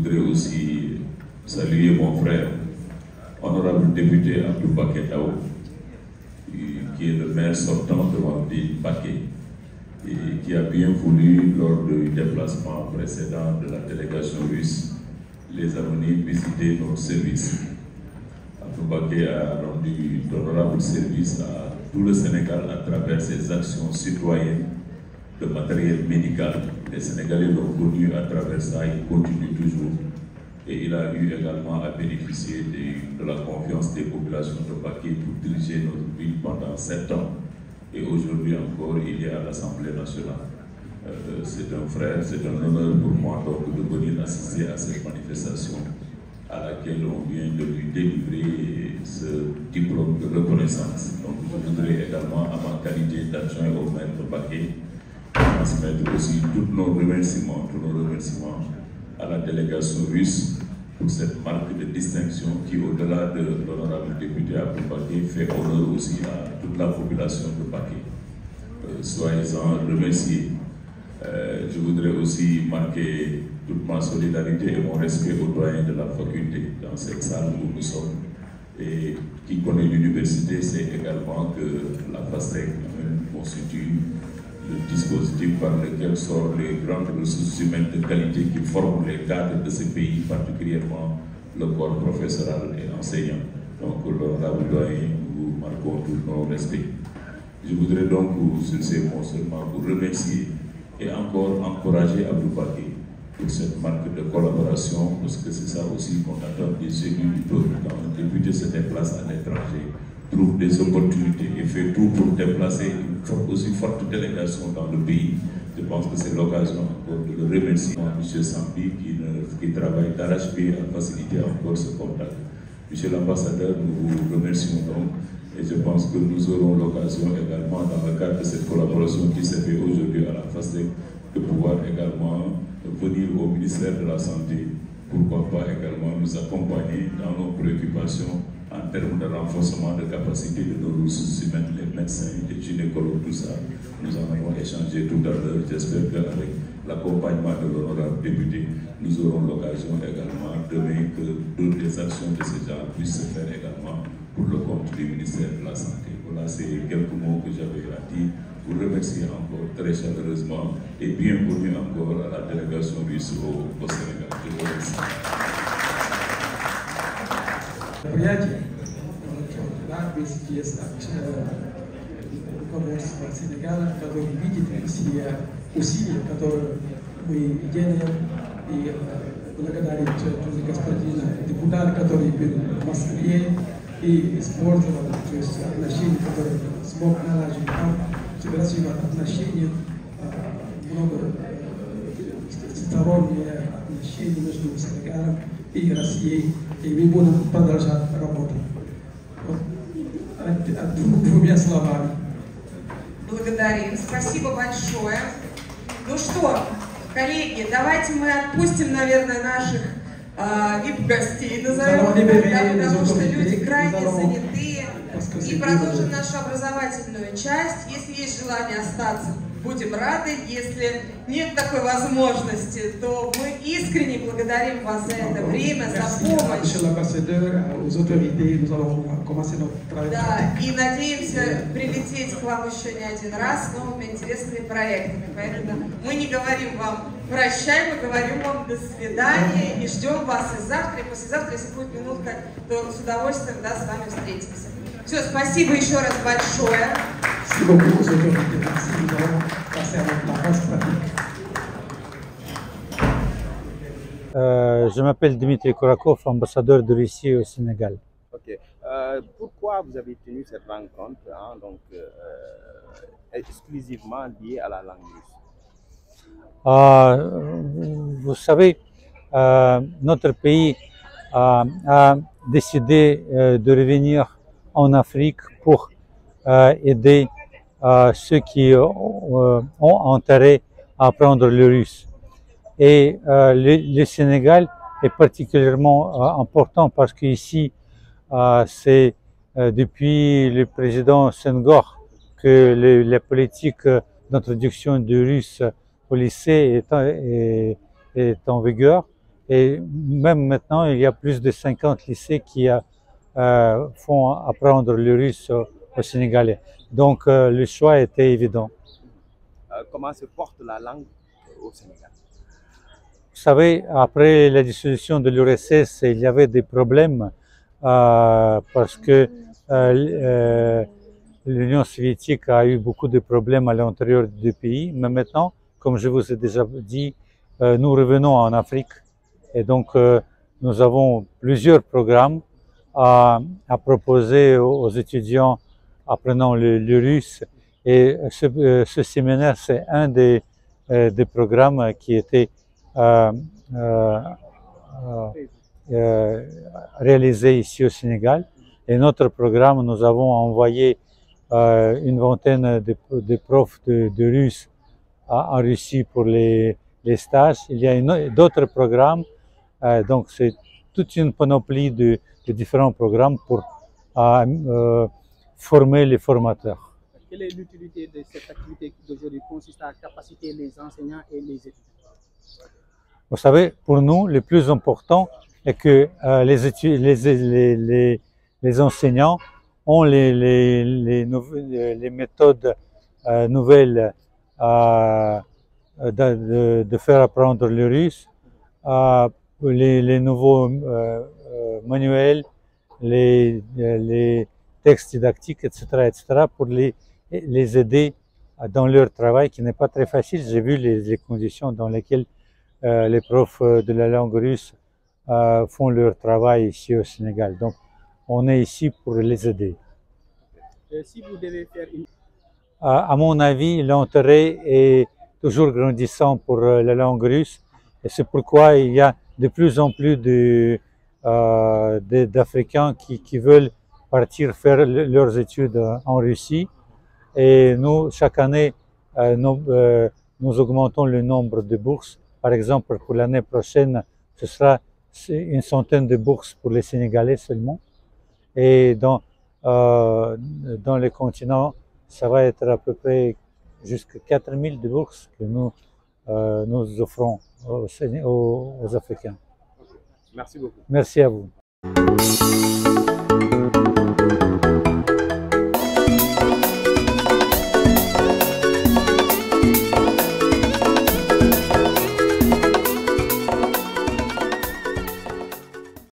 voudrais aussi saluer mon frère, honorable député Abdou Baketao, qui est le maire sortant de Wamdi Baké, et qui a bien voulu, lors du déplacement précédent de la délégation russe, les amener visiter notre service. Abdou Baké a rendu d'honorables services à tout le Sénégal à travers ses actions citoyennes de matériel médical. Les Sénégalais l'ont connu à travers ça, il continue toujours. Et il a eu également à bénéficier de la confiance des populations de Baké pour diriger notre ville pendant 7 ans. Et aujourd'hui encore, il est à l'Assemblée nationale. C'est un frère, c'est un honneur pour moi donc, de venir assister à cette manifestation à laquelle on vient de lui délivrer ce diplôme de reconnaissance. Donc je voudrais également, à ma qualité d'adjoint au maire de Baké, transmettre aussi tous nos remerciements à la délégation russe pour cette marque de distinction qui, au-delà de l'honorable député Abdou Baké, fait honneur aussi à toute la population de Baké. Soyez-en remerciés. Je voudrais aussi marquer toute ma solidarité et mon respect aux doyens de la faculté dans cette salle où nous sommes. Et qui connaît l'université sait également que la FASTEC constitue le dispositif par lequel sortent les grandes ressources humaines de qualité qui forment les cadres de ce pays, particulièrement le corps professoral et enseignant. Donc, l'honorable doyen, nous marquons tous nos respects. Je voudrais donc, sur ces mots seulement, vous remercier et encore encourager Abdou Baké pour cette marque de collaboration, parce que c'est ça aussi qu'on attend des élus du peuple. Quand un député se déplace à l'étranger, trouve des opportunités et fait tout pour déplacer une aussi forte délégation dans le pays. Je pense que c'est l'occasion encore de le remercier. M. Sambi qui travaille d'arrache-pied à faciliter encore ce contact. Monsieur l'ambassadeur, nous vous remercions donc et je pense que nous aurons l'occasion également dans le cadre de cette collaboration qui s'est faite aujourd'hui à la FASTEC de pouvoir également venir au ministère de la Santé, pourquoi pas également nous accompagner dans nos préoccupations en termes de renforcement de capacité de nos ressources humaines, les médecins, les gynécologues, tout ça. Nous en avons échangé tout à l'heure. J'espère qu'avec l'accompagnement de l'honorable député, nous aurons l'occasion également demain que toutes les actions de ces gens puissent se faire également pour le compte du ministère de la Santé. Voilà, c'est quelques mots que j'avais à dire. Vous remercier encore très chaleureusement et bienvenue encore à la délégation russe au Sénégal. Je vous remercie. Мероприятие, да, есть руководство Сенегала, который видит все усилия, которые мы делаем, и благодарит господина депутата, который был в Москве и использовал отношения, которые смог наладить там, красивые отношения, много сторонние отношения между Сенегалом и Россией, и мы будем продолжать работать. Двумя словами. Благодарим. Спасибо большое. Ну что, коллеги, давайте мы отпустим, наверное, наших VIP-гостей, назовем их, потому что люди крайне занятые. И продолжим нашу образовательную часть. Если есть желание остаться, будем рады. Если нет такой возможности, то мы искренне благодарим вас за это время, за помощь. Да, и надеемся прилететь к вам еще не один раз с новыми интересными проектами. Поэтому мы не говорим вам прощай, мы говорим вам до свидания и ждем вас и завтра, и послезавтра, если будет минутка, то с удовольствием с вами встретимся. Все, спасибо еще раз большое. Je m'appelle Dmitry Kurakov, ambassadeur de Russie au Sénégal. Ok. Pourquoi vous avez tenu cette rencontre exclusivement liée à la langue russe? Vous savez, notre pays a décidé de revenir en Afrique pour aider ceux qui ont intérêt à apprendre le russe. Et le Sénégal est particulièrement important parce qu'ici, c'est depuis le président Senghor que la politique d'introduction du russe au lycée est en vigueur. Et même maintenant, il y a plus de 50 lycées qui font apprendre le russe aux Sénégalais. Donc le choix était évident. Comment se porte la langue au Sénégal? Vous savez, après la dissolution de l'URSS, il y avait des problèmes parce que l'Union soviétique a eu beaucoup de problèmes à l'intérieur du pays. Mais maintenant, comme je vous ai déjà dit, nous revenons en Afrique. Et donc, nous avons plusieurs programmes à proposer aux étudiants apprenant le russe. Et ce séminaire, c'est un des programmes qui était réalisé ici au Sénégal. Et notre programme, nous avons envoyé une vingtaine de profs de russe en Russie pour les stages. Il y a d'autres programmes, donc c'est toute une panoplie de différents programmes pour former les formateurs. Quelle est l'utilité de cette activité qui d'aujourd'hui consiste à capaciter les enseignants et les étudiants? Vous savez, pour nous, le plus important est que les enseignants ont les méthodes nouvelles de faire apprendre le russe, les nouveaux manuels, les textes didactiques, etc., pour les aider dans leur travail qui n'est pas très facile. J'ai vu les conditions dans lesquelles les profs de la langue russe font leur travail ici au Sénégal. Donc, on est ici pour les aider. Si vous devez faire une... À mon avis, l'intérêt est toujours grandissant pour la langue russe. Et c'est pourquoi il y a de plus en plus d'Africains qui veulent partir faire leurs études en Russie. Et nous, chaque année, nous augmentons le nombre de bourses. Par exemple, pour l'année prochaine, ce sera une centaine de bourses pour les Sénégalais seulement. Et dans les continents, ça va être à peu près jusqu'à 4000 de bourses que nous offrons aux Africains. Merci beaucoup. Merci à vous.